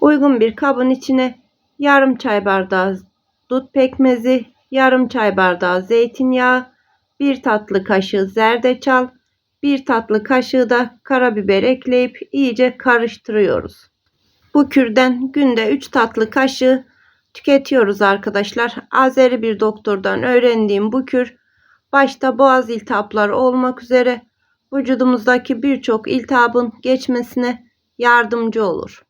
Uygun bir kabın içine yarım çay bardağı dut pekmezi, yarım çay bardağı zeytinyağı, 1 tatlı kaşığı zerdeçal, 1 tatlı kaşığı da karabiber ekleyip iyice karıştırıyoruz. Bu kürden günde 3 tatlı kaşığı tüketiyoruz arkadaşlar. Azeri bir doktordan öğrendiğim bu kür başta boğaz iltihapları olmak üzere vücudumuzdaki birçok iltihabın geçmesine yardımcı olur.